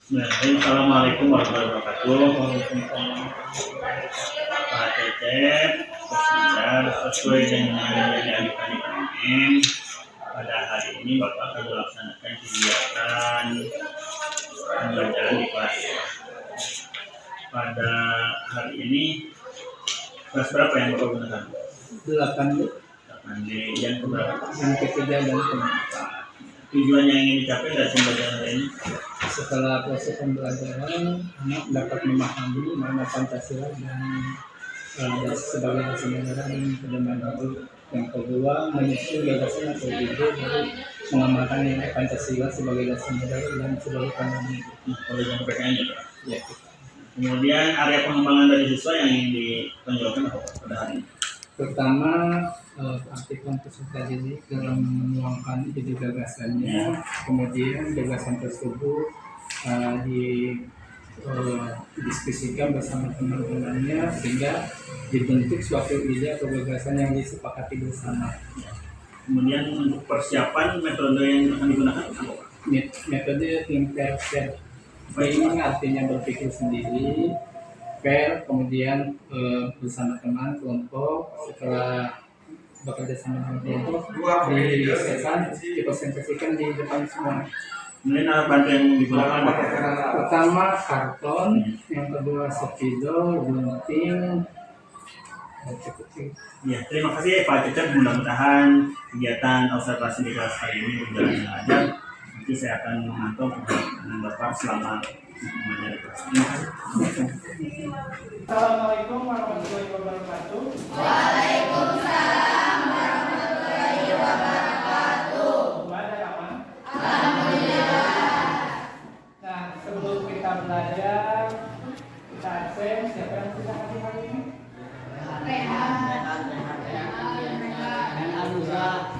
Assalamualaikum warahmatullahi wabarakatuh. Pak Cecep bersedia sesuai dengan yang adik-adik pada hari ini Bapak akan melaksanakan kegiatan pembelajaran di kelas. Pada hari ini kelas berapa yang Bapak gunakan? 8D. Yang keberapa? Yang ketiga dan keempat. Tujuan yang ingin dicapai dari pembelajaran hari ini? Setelah proses pembelajaran, anak dapat memahami mana Pancasila dan sebagai dasar negara dan pedoman hidup. Yang kedua, menyusun gagasan atau ide dari mengamalkan nilai Pancasila sebagai dasar negara dan sebagai pandangan hidup. Kalau yang PKN Ya. Kemudian area pengembangan dari siswa yang ingin ditonjolkan apa pada hari ini? Pertama, aktifkan peserta didik dalam menuangkan ide gagasannya. Kemudian gagasan tersebut didiskusikan bersama teman-temannya sehingga dibentuk suatu ide atau gagasan yang disepakati bersama. Kemudian untuk persiapan metode yang akan digunakan apa? Metode tim pair. Ini artinya berpikir sendiri, pair, kemudian bersama teman, kelompok. Setelah bekerja sama dengan kelompok, dipresentasikan di depan semua. Kemudian alat bantu yang digunakan Pertama karton, yang kedua spidol, gunting. Ya, terima kasih Pak Cecep. Mudah-mudahan kegiatan observasi di kelas hari ini berjalan dengan lancar. Nanti saya akan memantau dengan Bapak selama mengajar di kelas. Terima kasih. Assalamualaikum warahmatullahi wabarakatuh. Waalaikumsalam warahmatullahi wabarakatuh. Gimana aman? Alhamdulillah. Nah, sebelum kita belajar, kita absen. Siapa yang sudah hadir hari ini? Kenapa ya manusia?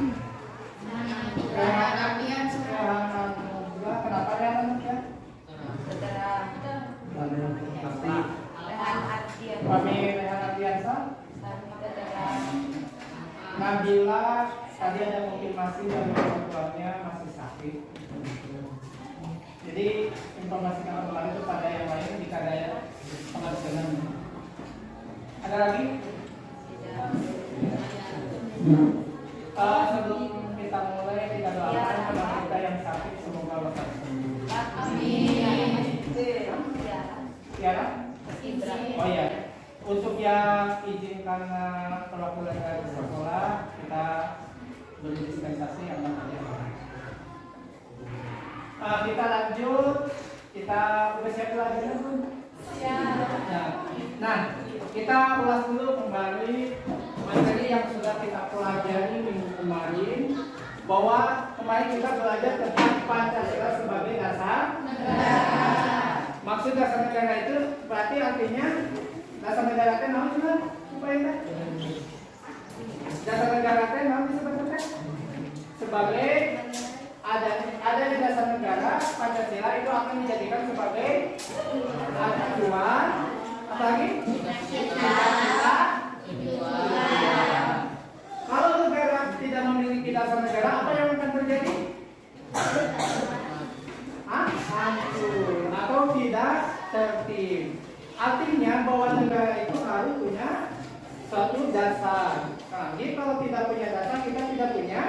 Kami Rehan Ardiansa. Nabila tadi ada konfirmasi dari orang tuanya masih sakit. Jadi informasi kami kemarin itu pada yang lain jika ada pengaduan. Ada lagi? Sebelum kita mulai kita doakan kepada kita yang sakit semoga lekas sembuh. Amin. Ya? Oh ya. Untuk yang izin karena perwakilan dari sekolah kita beri dispensasi yang namanya. Kita lanjut. Kita udah siap belajar belum? Nah, kita ulas dulu kembali materi yang sudah kita pelajari minggu kemarin, bahwa kemarin kita belajar tentang Pancasila sebagai dasar negara. Maksud dasar negara itu berarti artinya dasar negara itu naon juga supaya dasar negara itu naon disebutkan sebagai ada di dasar negara. Pancasila itu akan dijadikan sebagai acuan apalagi kalau negara tidak memiliki dasar negara, apa yang akan terjadi? Hancur atau tidak tertib. Artinya bahwa negara itu harus punya suatu dasar. Jadi kalau tidak punya dasar, kita tidak punya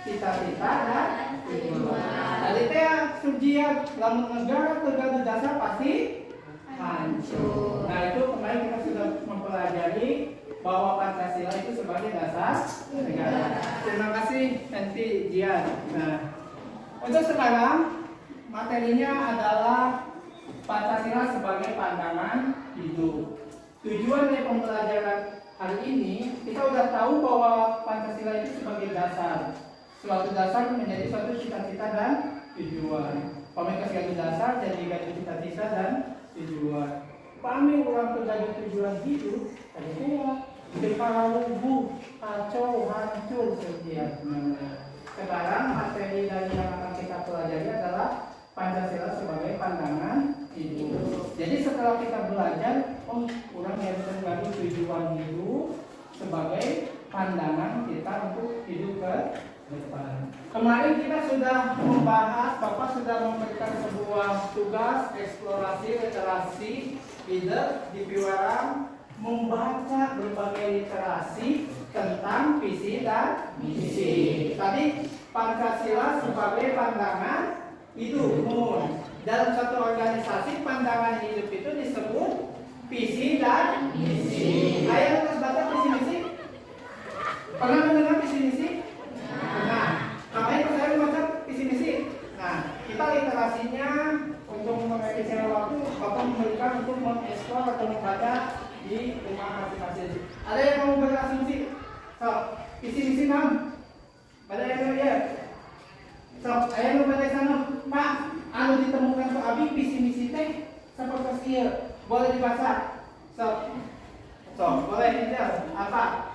cita-cita dan tujuan. Tadi teh sujian lamun negara terganggu dasar pasti hancur. Nah itu kemarin kita sudah mempelajari bahwa Pancasila itu sebagai dasar negara. Terima kasih nanti Jian. Nah untuk sekarang materinya adalah Pancasila sebagai pandangan hidup. Tujuan dari pembelajaran hari ini kita sudah tahu bahwa Pancasila itu sebagai dasar. Suatu dasar menjadi suatu cita-cita dan tujuan. Pemikir suatu dasar jadi gaji cita-cita dan tujuan. Pami orang terjadi tujuan hidup, tadi ya dipara lubuh, kacau, hancur setiap. Sekarang materi dari yang akan kita pelajari adalah Pancasila sebagai pandangan hidup. Jadi setelah kita belajar, orang yang terjadi tujuan hidup sebagai pandangan kita untuk hidup ke depan. Kemarin kita sudah membahas, Bapak sudah memberikan sebuah tugas eksplorasi literasi leader di Piwarang, membaca berbagai literasi tentang visi dan misi. Tadi Pancasila sebagai pandangan hidup. Dalam satu organisasi pandangan hidup itu disebut visi dan misi. Ayo kita baca visi misi. Pernah mendengar visi misi? Pernah. Makanya saya membaca visi misi. Nah, kita literasinya untuk mengefisienkan waktu, Bapak memberikan untuk mengeksplor atau membaca di rumah masing-masing. Ada yang mau membaca asumsi? So, visi misi nam. Ada yang mau lihat? So, ayo membaca sana. Pak, anu ditemukan ke Abi visi misi teh seperti ieu. Boleh dibaca. So, boleh tidak? Apa?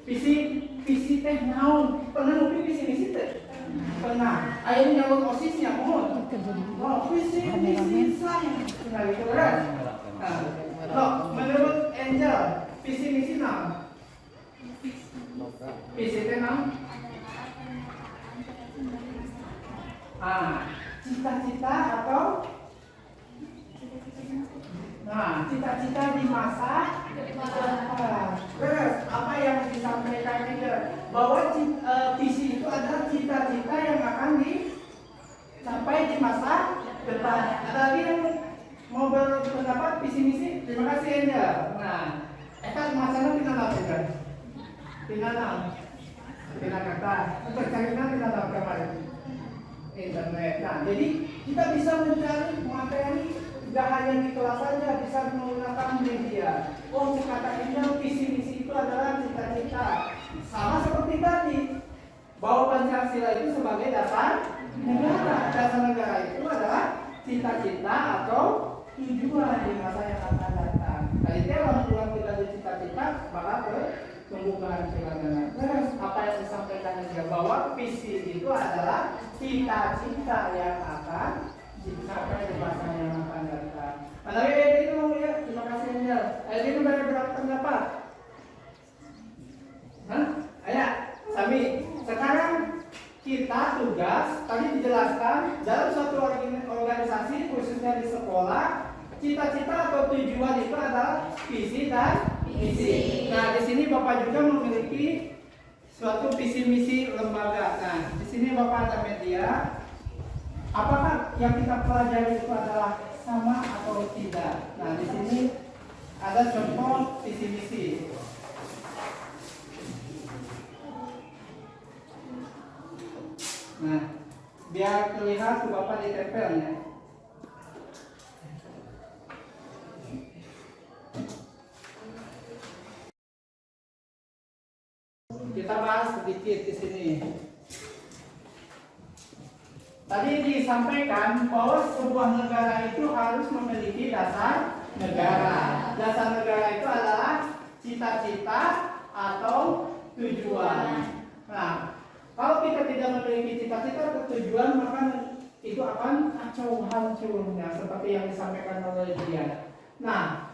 Visi teh naon? Pernah ngopi visi misi teh? Pernah. Ayo nyalon OSISnya, mohon. Oh, visi saya. Nah, gitu kan? Nah, menurut Angel, visi misi naon? Visi teh naon? Cita-cita atau cita-cita di masa depan. Terus apa yang disampaikan juga bahwa visi itu adalah cita-cita yang akan dicapai di masa depan. Ada lagi yang mau berpendapat visi misi? Terima kasih Anda. Nah, masalah kita lakukan. Tidak kata. Untuk carikan kita lakukan kemarin. Internet. Nah, jadi kita bisa mencari materi tidak hanya di kelas saja, bisa menggunakan media. Oh, kata-katanya visi misi itu adalah cita-cita. Sama seperti tadi, bahwa Pancasila itu sebagai dasar negara. Dasar negara itu adalah cita-cita atau tujuan di masa yang akan datang. Jadi kalau kita di cita-cita, maka pembukaan silakan. Terus apa yang disampaikan juga bahwa visi itu adalah cita-cita yang akan dicapai di masa yang akan datang. Mana itu mau ya? Terima kasih Angel. Ini berapa pendapat? Ayo, Sami. Sekarang kita tugas tadi dijelaskan dalam suatu organisasi khususnya di sekolah, cita-cita atau tujuan itu adalah visi dan misi. Nah, di sini Bapak juga memiliki suatu visi misi lembaga. Nah, di sini Bapak ada media. Apakah yang kita pelajari itu adalah sama atau tidak? Nah, di sini ada contoh visi misi. Nah, biar terlihat Bapak ditempelnya. Kita bahas sedikit di sini. Tadi disampaikan bahwa sebuah negara itu harus memiliki dasar negara. Dasar negara itu adalah cita-cita atau tujuan. Nah, kalau kita tidak memiliki cita-cita atau tujuan, maka itu akan kacau hancurnya seperti yang disampaikan oleh dia. Nah,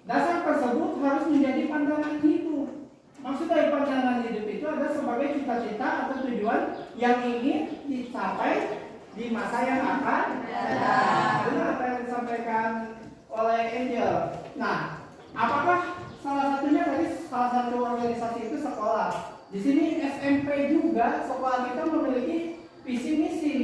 dasar tersebut harus menjadi pandangan hidup. Maksud dari pandangan hidup itu adalah sebagai cita-cita atau tujuan yang ingin dicapai di masa yang akan datang. Itu apa yang disampaikan oleh Angel. Nah, apakah salah satunya tadi salah satu organisasi itu sekolah. Di sini SMP juga sekolah kita memiliki visi misi.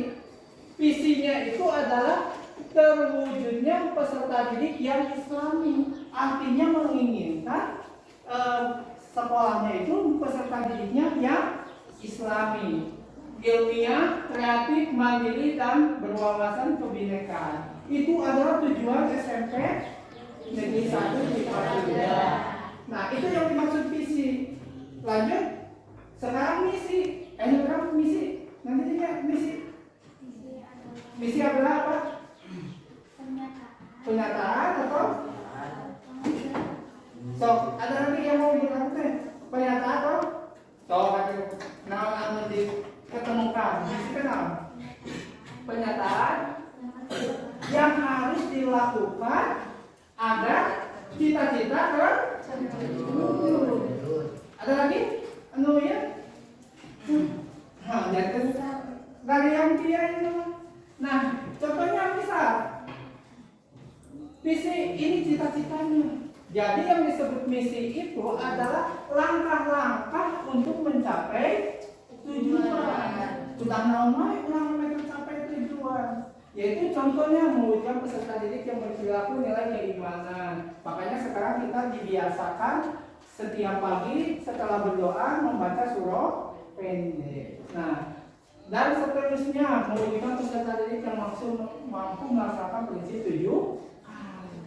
Visinya itu adalah terwujudnya peserta didik yang Islami. Artinya menginginkan sekolahnya itu peserta didiknya yang Islami, ilmiah, kreatif, mandiri, dan berwawasan kebinekaan. Itu adalah tujuan SMP Negeri 1 di Papua. Nah, itu yang dimaksud visi. Lanjut, sekarang misi. Sekarang misi. Nanti dia misi. Misi adalah apa? Pernyataan atau? So, ada lagi yang mau bilang pernyataan atau? So, anu diketemukan. Misi kenal? Pernyataan yang harus dilakukan agar cita-cita terwujud. Ada lagi? Anu ya? Jadi dari yang dia itu. Nah, contohnya misal misi ini cita-citanya. Jadi yang disebut misi itu adalah langkah-langkah untuk mencapai tujuan. Sudah namanya ulang mencapai tujuan. Yaitu contohnya mewujudkan peserta didik yang berperilaku nilai keimanan. Makanya sekarang kita dibiasakan setiap pagi setelah berdoa membaca surah pendek. Nah, dan seterusnya mewujudkan peserta didik yang mampu melaksanakan prinsip 7.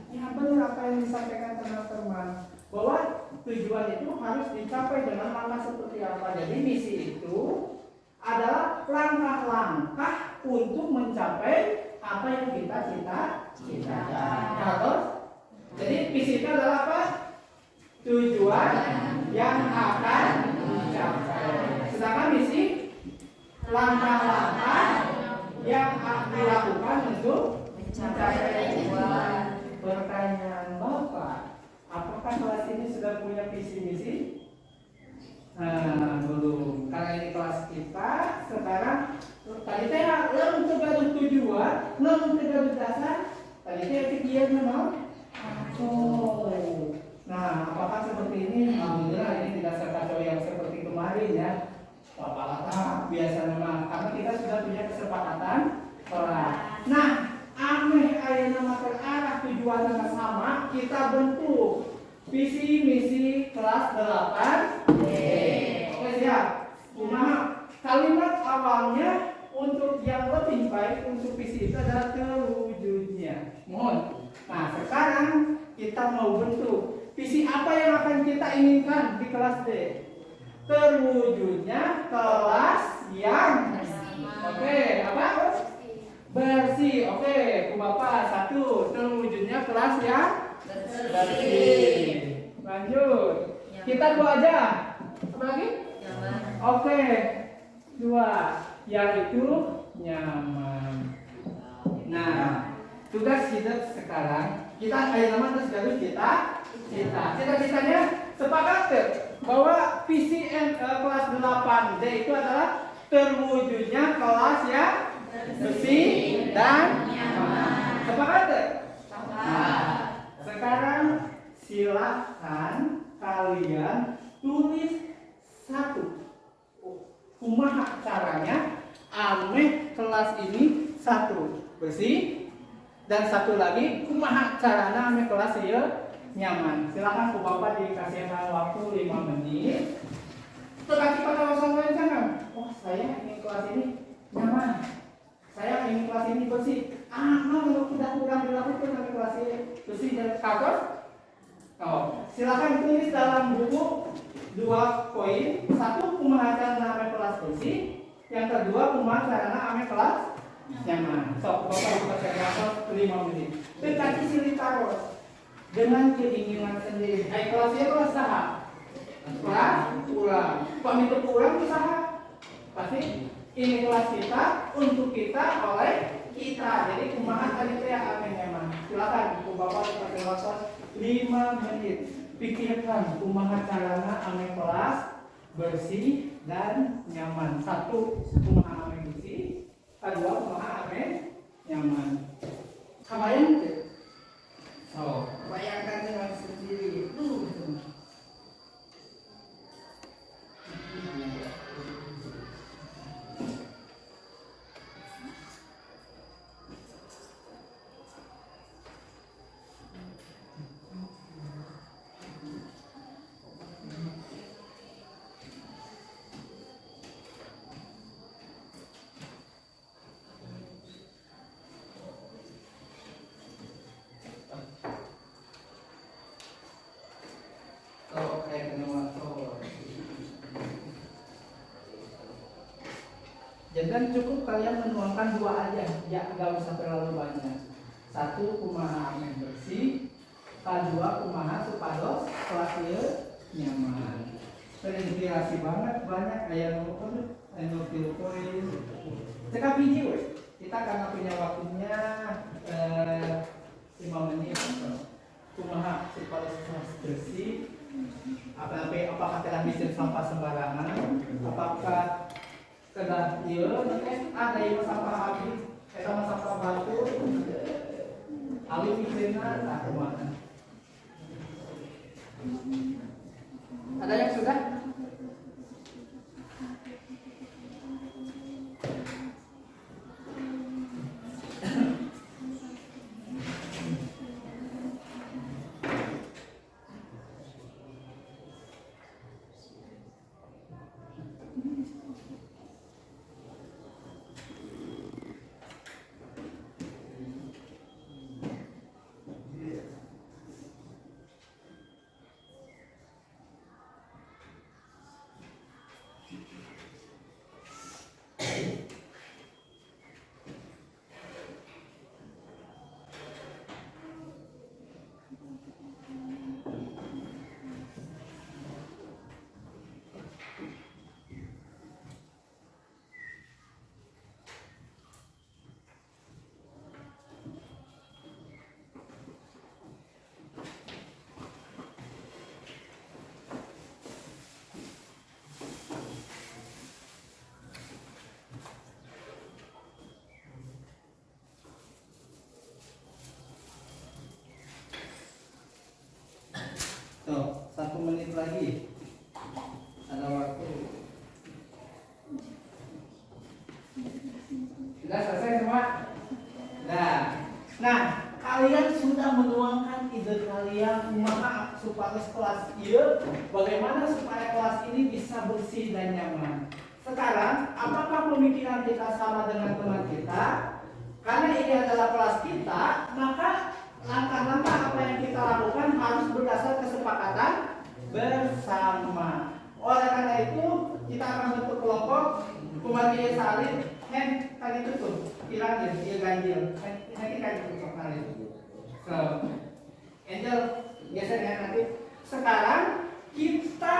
Ya benar apa yang disampaikan teman-teman, bahwa tujuan itu harus dicapai dengan langkah seperti apa. Jadi misi itu adalah langkah-langkah untuk mencapai apa yang kita cita-citakan. Terus, jadi misi itu adalah apa? Tujuan yang akan dicapai. Sedangkan misi langkah-langkah yang dilakukan untuk mencapai tujuan. Pertanyaan Bapak, apakah kelas ini sudah punya visi misi? Belum. Karena ini kelas kita sekarang tadi saya untuk garis tujuan, untuk garis dasar. Tadi saya pikir memang. Nah, apakah seperti ini? Alhamdulillah ini tidak sekacau yang seperti kemarin ya. Bapak kata biasa memang karena kita sudah punya kesepakatan. Nah, ameh ayat nama terarah tujuan yang sama, kita bentuk visi misi kelas 8. Oke siap. Cuma kalimat awalnya untuk yang lebih baik untuk visi itu adalah terwujudnya. Mohon. Nah sekarang kita mau bentuk visi apa yang akan kita inginkan di kelas D. Terwujudnya kelas yang oke apa? Bersih. Oke, Bu Bapak satu. Terwujudnya kelas yang bersih. Lanjut. Kita dua aja. Apa lagi? Nyaman. Oke. Dua. Yang itu nyaman. Nah, tugas kita sekarang kita nama terus garis cita-citanya sepakat bahwa visi kelas 8D itu adalah terwujudnya kelas yang bersih dan nyaman. Sepakat? Nah, sekarang silahkan kalian tulis satu. Kumaha caranya ameh kelas ini satu bersih dan satu lagi kumaha caranya ameh kelas ieu nyaman. Silahkan Bu Bapak dikasih waktu 5 menit. Terkait pada wawasan jangan. Oh saya ingin kelas ini nyaman. Saya ingin kelas ini bersih. Kalau tidak kurang dilakukan nanti kelas ini bersih dan kotor. Oh, silakan tulis dalam buku 2 poin. Satu kumaha carana ame kelas bersih. Yang kedua kumaha carana ame kelas nyaman. Sok Bapak buka saya 5 menit. Dekati silih taros dengan keinginan sendiri. Kelasnya kelas saha? Kelas kurang. Pamit kurang usaha. Pasti ini kelas kita untuk kita oleh kita. Jadi kumaha tadi teh ame nyaman. Silakan Bu Bapak pakai waktu 5 menit. Pikirkan kumaha carana ame kelas bersih dan nyaman. Satu, kumaha ame bersih. Kedua, kumaha ame nyaman. Kabayang teh? Oh, bayangkan dengan sendiri. Dan cukup kalian menuangkan 2 aja, ya nggak usah terlalu banyak. Satu, kumaha ame bersih. Kedua, kumaha supados kelas ieu nyaman. Terinspirasi banget, banyak aya nu poin. Cekap hiji we. Kita karena punya waktunya 5 menit. Kumaha supados kelas bersih. Apakah telah bikin sampah sembarangan? Apakah kedah ieu ada yang sampah habis eta mah sampah batu alih mikirna tah kumaha. Ada yang sudah? Tuh, 1 menit lagi. Ada waktu. Sudah selesai semua? Nah, kalian sudah menuangkan ide kalian kumaha supaya kelas ieu, bagaimana supaya kelas ini bisa bersih dan nyaman. Sekarang, apakah pemikiran kita sama dengan teman kita? Karena ini adalah kelas kita, maka langkah-langkah apa yang kita lakukan harus berdasar kesepakatan bersama. Oleh karena itu, kita akan bentuk kelompok kumaha salin hand tadi tutup, ilangin, ganjil, nanti kan tutup kali. So, Angel geser ya nanti. Sekarang kita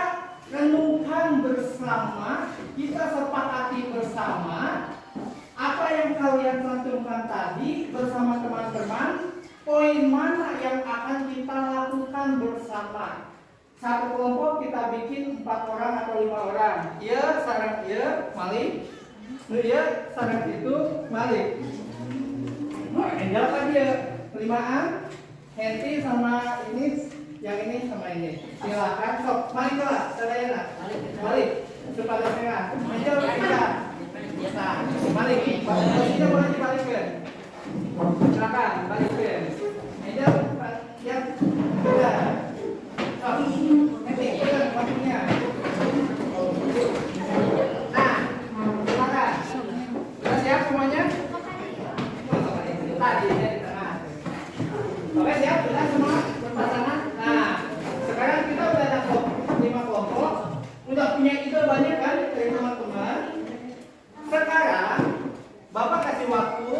renungkan bersama, kita sepakati bersama apa yang kalian cantumkan tadi bersama teman-teman. Poin mana yang akan kita lakukan bersama? Satu kelompok kita bikin 4 orang atau 5 orang. Iya, sarang iya, malik. Iya, sarang itu, malik. Nah, Angel tadi ya, 5-an. Henti sama ini, yang ini sama ini. Silakan, sok, malik lah, sadayana. Malik, cepat merah. Angel kita. Nah, malik. Posisinya boleh dibalikkan. Silakan, balikin. Angel, yang sudah. Nanti pegang waktunya. Nah, silakan. Sudah siap semuanya? Tadi ya di tengah. Oke, siap? Sudah semua berpasangan? Nah, sekarang kita udah ada 5 kelompok. Udah punya ide banyak kan dari teman-teman. Sekarang Bapak kasih waktu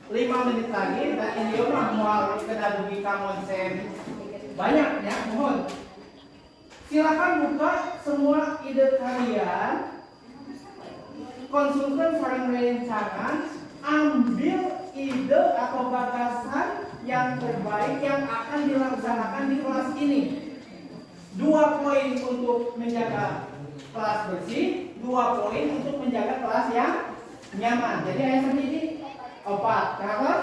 5 menit lagi dan ini mah mau kita dugi konsen banyak ya, mohon silakan buka semua ide kalian, konsulkan sareng rencangan, ambil ide atau gagasan yang terbaik yang akan dilaksanakan di kelas ini. 2 poin untuk menjaga kelas bersih, 2 poin untuk menjaga kelas yang nyaman. Jadi ayat sendiri 4. Kenapa?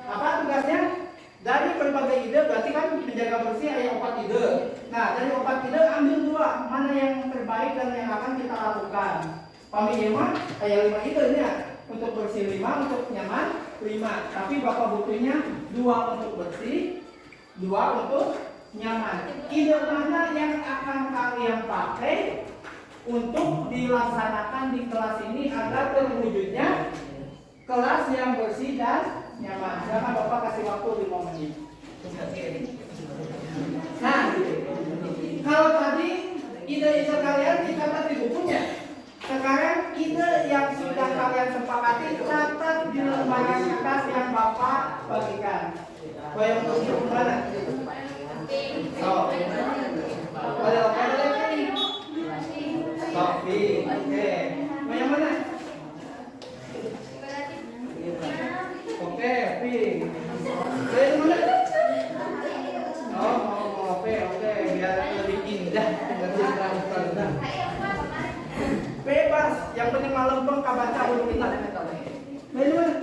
Apa tugasnya? Dari berbagai ide berarti kan menjaga bersih ada 4 ide. Nah, dari 4 ide ambil 2 mana yang terbaik dan yang akan kita lakukan. Pami mah kayak 5 ide nya. Untuk bersih 5, untuk nyaman 5. Tapi Bapak butuhnya 2 untuk bersih, 2 untuk nyaman. Ide mana yang akan kalian pakai untuk dilaksanakan di kelas ini agar terwujudnya kelas yang bersih dan nyaman. Silakan Bapak kasih waktu 5 menit. Nah, kalau tadi ide-ide kalian dicatat di bukunya. Sekarang ide yang sudah kalian sepakati catat di lembaran kertas yang Bapak bagikan. Bayang untuk mana? Oh, boleh Sofi, oke. Mau yang mana? Oke, Pi. Dari mana? Oh, oke, biar lebih indah. Bebas, yang penting malam baca dulu kita. Dari mana?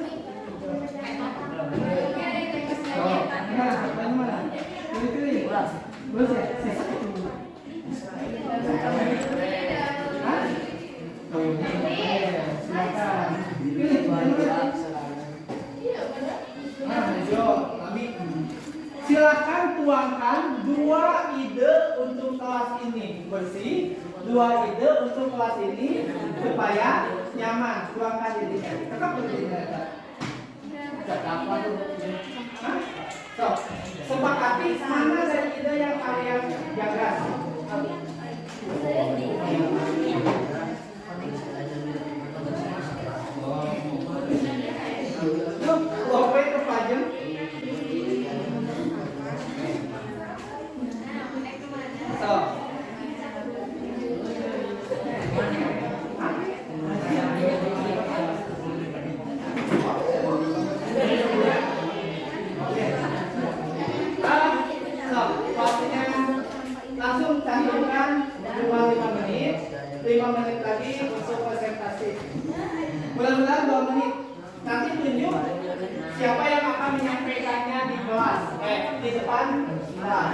Oh, dari mana? Pilih. Terus ya, sisa itu. Hah? Silakan. Pilih. Silakan tuangkan 2 ide untuk kelas ini bersih, 2 ide untuk kelas ini supaya nyaman. Tuangkan ide. Tetap berdiri. So, sepakati mana dari ide yang kalian gagas. Lope ke Pajem. So. Langsung cantumkan 5 menit, 5 menit lagi untuk presentasi. Mudah-mudahan 2 menit. Nanti tunjuk siapa yang akan menyampaikannya di kelas, di depan kelas.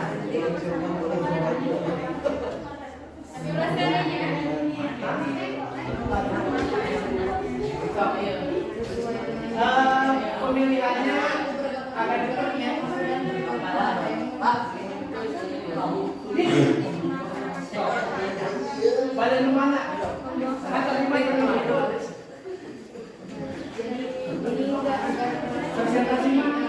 Pemilihannya akan ditanya. Badan mana? Atau di mana? Presentasi mana?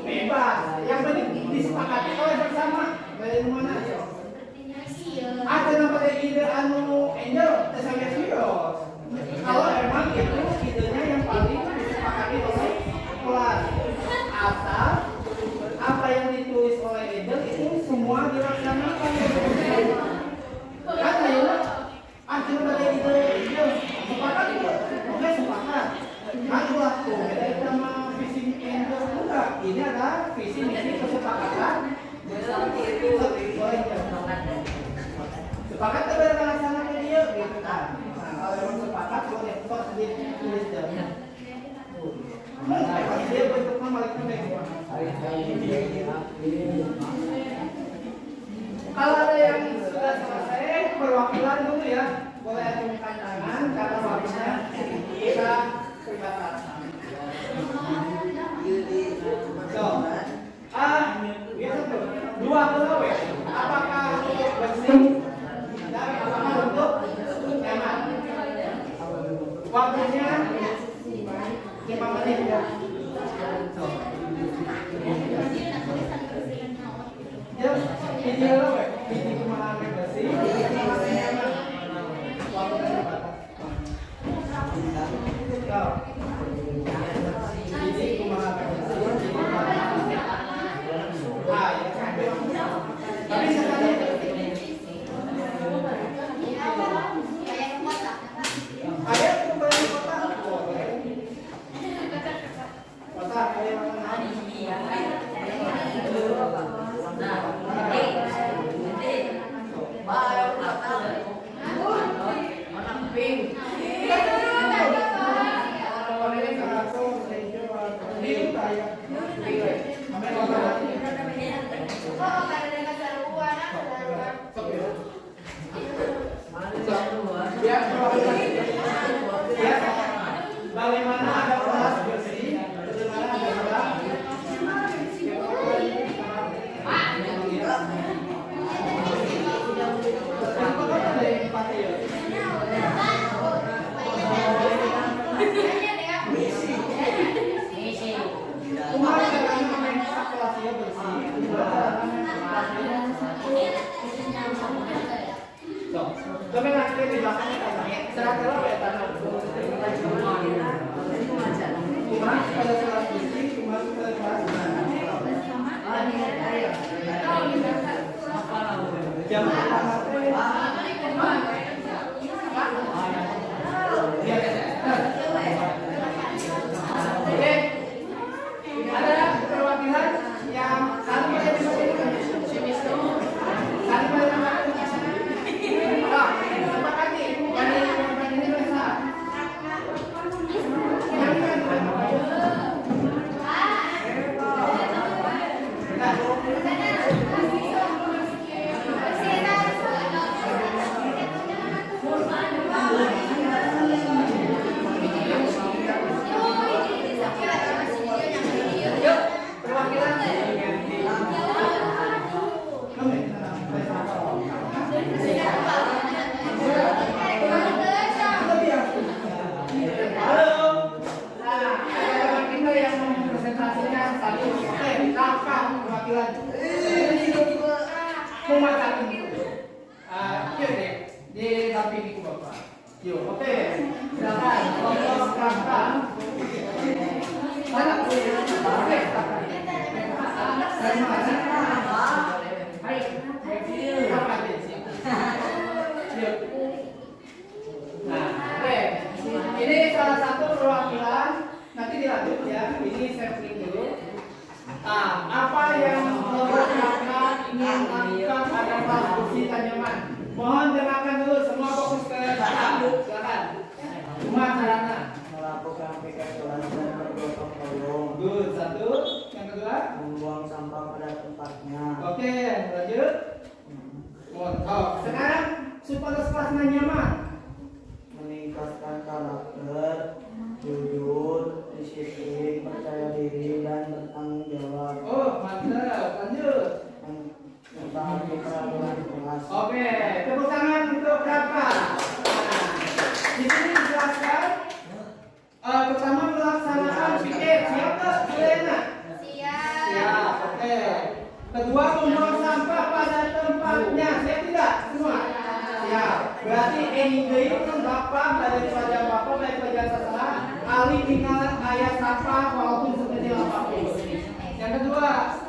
Bebas. Yang penting disepakati oleh bersama. Badan mana? Ada namanya ide anu Angel, saya serius. Kalau emang itu idenya yang paling disepakati oleh kelas. Asal apa yang ditulis oleh Angel itu semua dilaksanakan. Kan ayo, cuma pada ide Angel sepakat itu, oke sepakat. Kan ulah tuh beda sama visi Angel enggak. Ini adalah visi misi kesepakatan. Sepakat itu berlaksanakan dia gitu kan. Kalau orang sepakat boleh kok ditulis jamnya. Dia bentuknya malah kalau ada yang sudah selesai perwakilan dulu ya, boleh acungkan tangan karena waktunya kita terbatas. So, biasa tuh 2 pulau ya. Apakah untuk bersih dan apakah untuk nyaman? Waktunya 5 menit ya. Ya, video lo, video kemana bersih, waktu terbatas. Jadi kemana bersih, tapi sekali ayat kembali kota boleh. Kota ayat mana? Bagaimana ada kelas bersih? Bagaimana ada kelas? Kami nanti di belakangnya tanah. Serah terang ya tanah. Cuma pada kelas bersih, cuma pada kelas jam Oke, ada perwakilan yang saling menjadi Silakan kelompok Rangka. Mana? Oke. Dari mana? Nah, oke. Ini salah satu perwakilan. Nanti dilanjut ya. Ini sampling dulu. Nah, apa yang kelompok Rangka ingin lakukan adalah kursi Tanyaman. Mohon dengarkan dulu, semua fokus ke belakang. Silakan. Cuma Sarana. Melakukan pengaturan dan bergotong royong. Good. Satu. Yang kedua. Membuang sampah pada tempatnya. Oke, lanjut. Oh, sekarang supaya kelasnya nyaman. Meningkatkan karakter, jujur, disiplin, percaya diri, dan bertanggung jawab. Oh, mantap. Lanjut. Mentaati peraturan kelas. Oke, tepuk tangan untuk Kakak. Nah, di sini dijelaskan pertama melaksanakan piket. Siap tak, Juliana? Siap. Oke. Kedua, membuang sampah pada tempatnya. Siap tidak? Semua? Siap. Berarti ini Bapak dari pelajaran Bapak dari pelajaran sastra alih tinggal ayat sampah walaupun sekecil apapun. Yang kedua,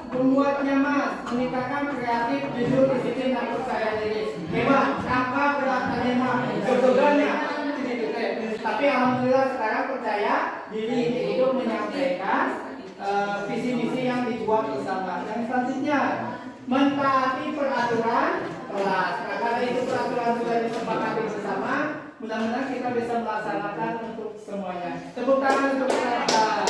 membuat nyaman, meningkatkan kreatif, jujur, disiplin, dan percaya diri. Hebat, apa beratnya mah? Jodohnya. Tapi alhamdulillah sekarang percaya diri itu menyampaikan visi misi yang dibuat bersama. Yang selanjutnya, mentaati peraturan kelas. Karena itu peraturan sudah disepakati bersama, mudah-mudahan kita bisa melaksanakan untuk semuanya. Tepuk tangan untuk kita.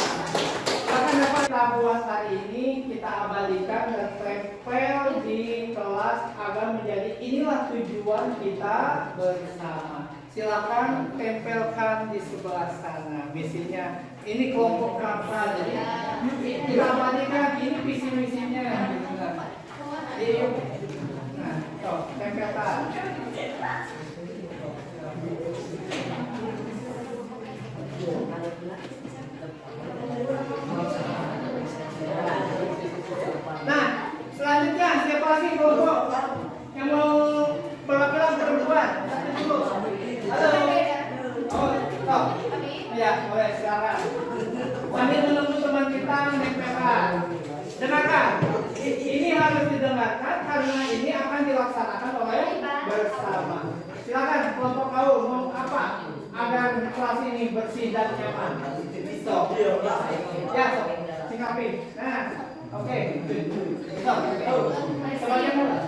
Akan dapat kita buat hari ini kita abadikan dan tempel di kelas agar menjadi inilah tujuan kita bersama. Silakan tempelkan di sebelah sana misinya. Ini kelompok Rangka, jadi kita abadikan ini visi misinya. Nah, tempelkan. Nah, selanjutnya siapa lagi kelompok yang mau perwakilan perempuan? Halo. Oh, stop. Ya, boleh silakan. Sambil menunggu teman kita menempelkan. Dengarkan. Ini harus didengarkan karena ini akan dilaksanakan oleh bersama. Silakan kelompok kau mau apa agar kelas ini bersih dan nyaman. Stop. Ya, stop. Singkapi. Nah, oke. Stop. Semuanya mulai.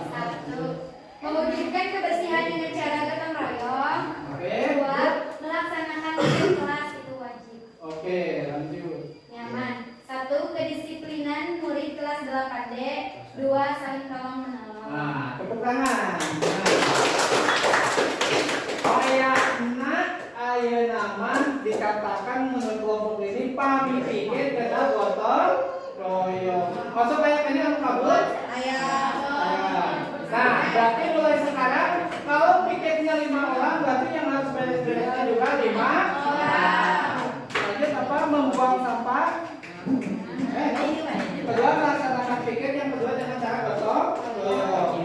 Mewujudkan kebersihan dengan cara gotong royong. Oke. 2. Melaksanakan tugas kelas itu wajib. Oke, lanjut. Nyaman. 1. Kedisiplinan murid kelas 8D. 2. Saling tolong menolong. Nah, tepuk tangan. Ayah naman dikatakan menurut kelompok ini pami pikir kita gotong royong. Masuk ayat ini aku kabur? Nah, berarti mulai sekarang kalau pikirnya 5 orang, berarti yang harus beres-beresnya juga 5 orang. Lanjut apa? Membuang sampah. Kedua melaksanakan pikir, yang kedua dengan cara gotong royong.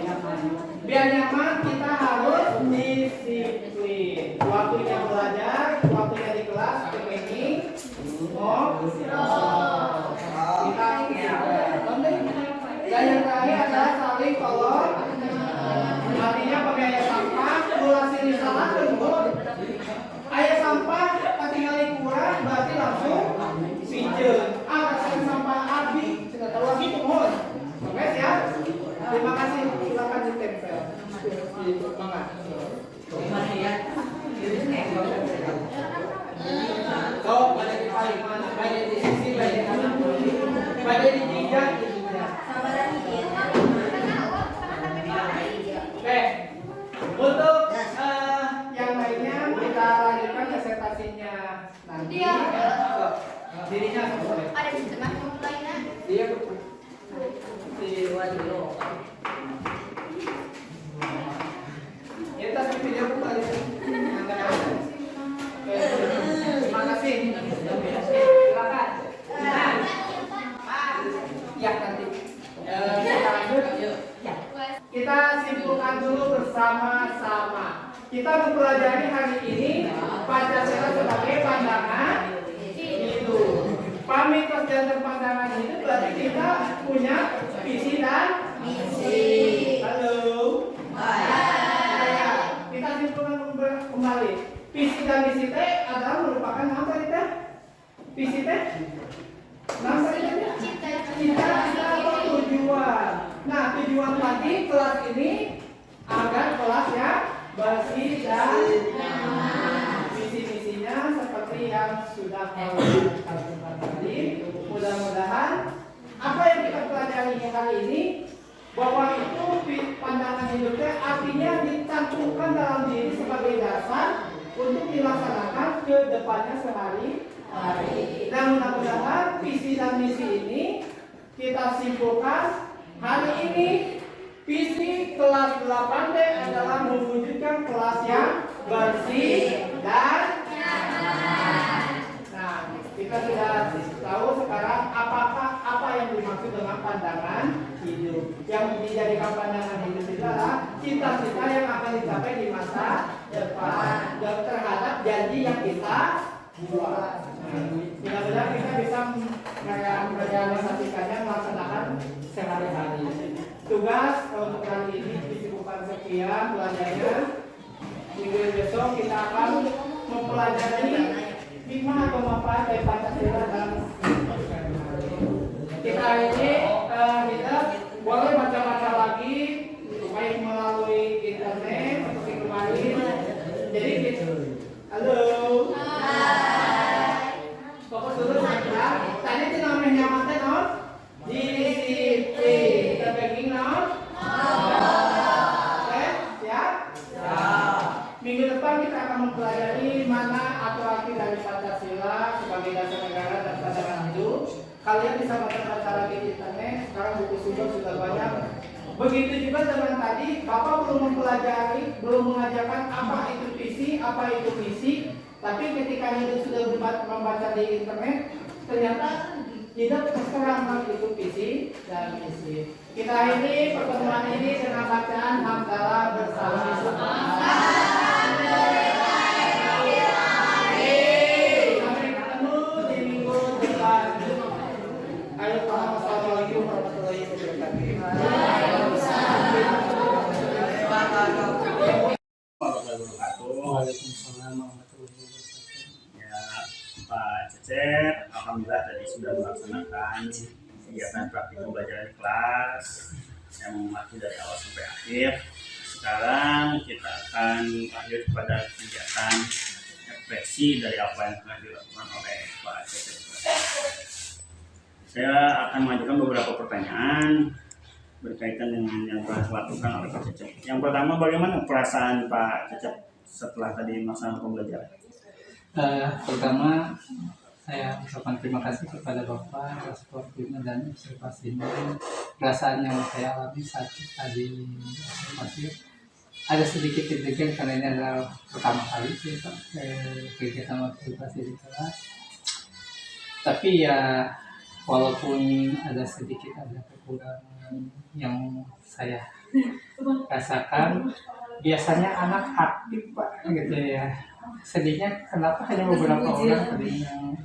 Biar nyaman kita harus disiplin. Waktunya belajar, waktunya di kelas ini. Dan yang terakhir adalah saling tolong. Artinya pakai ayat sampah, mulasi risalah tersebut. Ayat sampah ketinggalan kurang berarti langsung pinjam. Kasih sampah abi, sudah tahu lagi mohon. Oke siap. Terima kasih. Silakan ditempel. Semangat. So, pada di paling mana? Pada di sisi, pada di kanan, pada di jidat. Oke, untuk yang lainnya kita lanjutkan presentasinya nanti. Dirinya boleh. Ada di tengah lainnya. Dia di luar dulu. Ya, tas video aku tadi. Terima kasih. Silakan. Ya nanti. Kita lanjut. Kita simpulkan dulu bersama-sama. Kita mempelajari hari ini Pancasila kita punya visi dan misi. Halo. Ya, kita simpulkan kembali. Visi dan misi teh adalah merupakan apa itu? Visi teh? Nama itu? Cita-cita atau tujuan. Nah, tujuan tadi kelas ini agar kelas ya bersih dan nyaman. Misi-misinya seperti yang sudah kalian tadi. Mudah-mudahan apa yang kita pelajari hari ini bahwa itu pandangan hidupnya artinya dicantumkan dalam diri sebagai dasar untuk dilaksanakan ke depannya sehari-hari. Dan mudah-mudahan visi dan misi ini kita simpulkan hari ini. Visi kelas 8D adalah mewujudkan kelas yang bersih dan nyaman. Nah, kita sudah tahu sekarang apa yang dimaksud dengan pandangan hidup. Yang dijadikan pandangan hidup itu adalah cita-cita yang akan dicapai di masa depan dan terhadap janji yang kita buat. Mudah-mudahan kita bisa merealisasikannya, melaksanakan sehari-hari. Tugas untuk hari ini disebutkan sekian pelajarannya. Minggu besok kita akan mempelajari hikmah atau manfaat dari Pancasila dan kita ini kita boleh baca-baca lagi baik melalui internet seperti kemarin. Jadi gitu. Halo. Fokus dulu ya. Tadi itu namanya mata non disiplin. Kita bagging non. Oke, siap? Siap. Minggu depan kita akan mempelajari mana atau arti dari Pancasila sebagai dasar negara dan pandangan hidup. Kalian bisa baca-baca lagi di internet. Sekarang buku sumber sudah banyak. Begitu juga dengan tadi, Bapak belum mempelajari, belum mengajarkan apa itu visi, apa itu misi. Tapi ketika hidup sudah membaca di internet, ternyata tidak terserang itu visi dan misi. Kita ini pertemuan ini dengan bacaan hamdalah bersama. Sampai ketemu di minggu depan. Ayo, assalamualaikum warahmatullahi wabarakatuh. Waalaikumsalam warahmatullahi wabarakatuh. Ya, Pak Cecep, alhamdulillah tadi sudah melaksanakan kegiatan praktik pembelajaran kelas yang masih dari awal sampai akhir. Sekarang kita akan lanjut pada kegiatan refleksi dari apa yang telah dilakukan oleh Pak Cecep. Saya akan mengajukan beberapa pertanyaan berkaitan dengan yang telah dilakukan oleh Pak Cecep. Yang pertama, bagaimana perasaan Pak Cecep setelah tadi melaksanakan pembelajaran? Pertama, saya ucapkan terima kasih kepada Bapak atas waktunya dan observasinya. Perasaan yang saya alami saat tadi observasi ada sedikit deg-degan karena ini adalah pertama kali kita kegiatan observasi di kelas. Tapi ya walaupun ada sedikit ada kekurangan yang saya rasakan, biasanya anak aktif Pak gitu ya. Sedihnya kenapa hanya beberapa orang tadi yang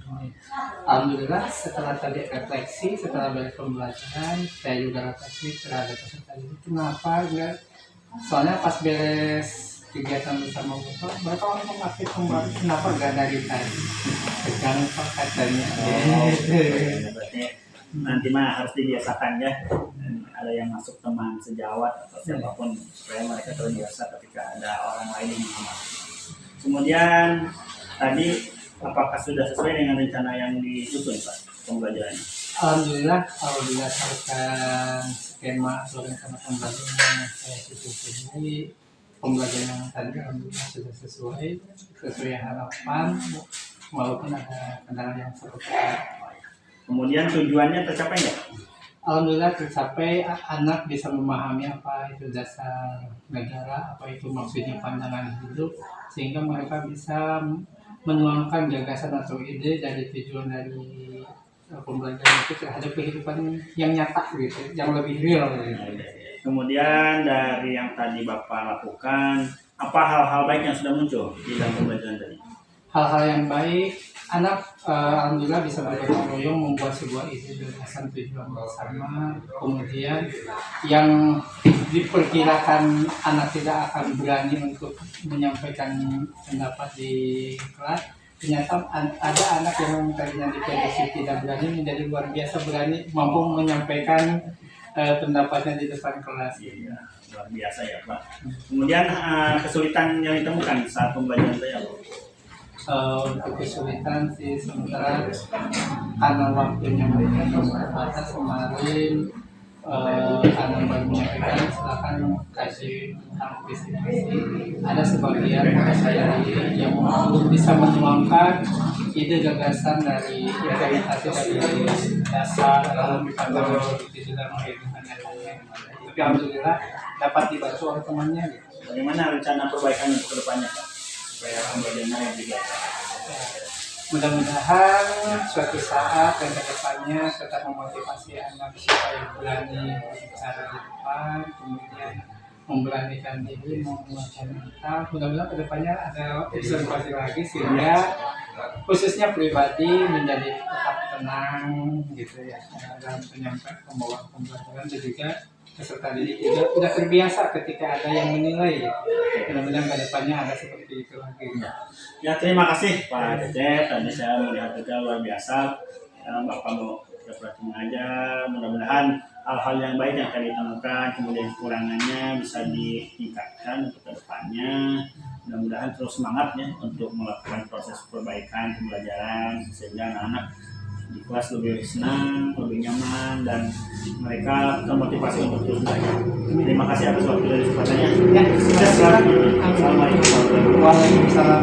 alhamdulillah setelah tadi refleksi, setelah banyak pembelajaran, saya juga refleksi terhadap peserta ini. Kenapa enggak? Soalnya pas beres kegiatan bersama Bapak, Bapak langsung aktif kembali. Kenapa enggak dari tadi? Jangan Pak katanya. Berarti nanti mah harus dibiasakan ya. Ada yang masuk teman sejawat atau siapapun supaya mereka terbiasa ketika ada orang lain yang mengamati. Kemudian tadi apakah sudah sesuai dengan rencana yang disusun Pak pembelajarannya? Alhamdulillah kalau berdasarkan skema atau rencana pembelajaran yang saya susun ini, pembelajaran yang tadi alhamdulillah sudah sesuai harapan walaupun ada kendala yang seperti itu. Kemudian tujuannya tercapai nggak? Alhamdulillah tercapai, anak bisa memahami apa itu dasar negara, apa itu maksudnya pandangan hidup, sehingga mereka bisa menuangkan gagasan atau ide dari tujuan dari pembelajaran itu terhadap kehidupan yang nyata gitu, yang lebih real gitu. Kemudian dari yang tadi Bapak lakukan, apa hal-hal baik yang sudah muncul di dalam pembelajaran tadi? Hal-hal yang baik alhamdulillah bisa bergotong royong membuat sebuah ide gagasan tujuan bersama. Kemudian yang diperkirakan anak tidak akan berani untuk menyampaikan pendapat di kelas, ternyata ada anak yang tadinya diprediksi tidak berani menjadi luar biasa berani, mampu menyampaikan pendapatnya di depan kelas. Iya, luar biasa ya Pak. Kemudian kesulitan yang ditemukan saat pembelajaran saya Pak? Untuk kesulitan sih sementara karena waktunya mereka terbatas kemarin, karena baru menyampaikan silakan kasih tentang visi-visi. Ada sebagian saya yang belum bisa menuangkan ide gagasan dari implementasi dari dasar dalam dipandang itu dalam kehidupan nyatanya. Tapi alhamdulillah dapat dibantu oleh temannya. Gitu. Bagaimana rencana perbaikan untuk kedepannya Pak? Supaya pembelajarannya juga. Mudah-mudahan suatu saat dan kedepannya tetap memotivasi anak supaya berani berbicara di depan, kemudian memberanikan diri menguatkan mental. Mudah-mudahan kedepannya ada observasi lagi sehingga khususnya pribadi menjadi tetap tenang gitu ya dalam penyampaian pembawaan pembelajaran, dan juga peserta didik juga sudah terbiasa ketika ada yang menilai. Mudah-mudahan kedepannya ada seperti itu lagi. Ya terima kasih Pak Cecep. Tadi saya melihat juga luar biasa. Ya, Bapak mau kita mengajar. Mudah-mudahan hal-hal yang baik yang tadi ditemukan, kemudian kekurangannya bisa ditingkatkan untuk kedepannya. Mudah-mudahan terus semangat ya untuk melakukan proses perbaikan pembelajaran sehingga anak-anak di kelas lebih senang, lebih nyaman, dan mereka termotivasi untuk terus belajar. Terima kasih atas waktu dan kesempatannya. Ya, terima kasih. Assalamualaikum warahmatullahi wabarakatuh. Waalaikumsalam.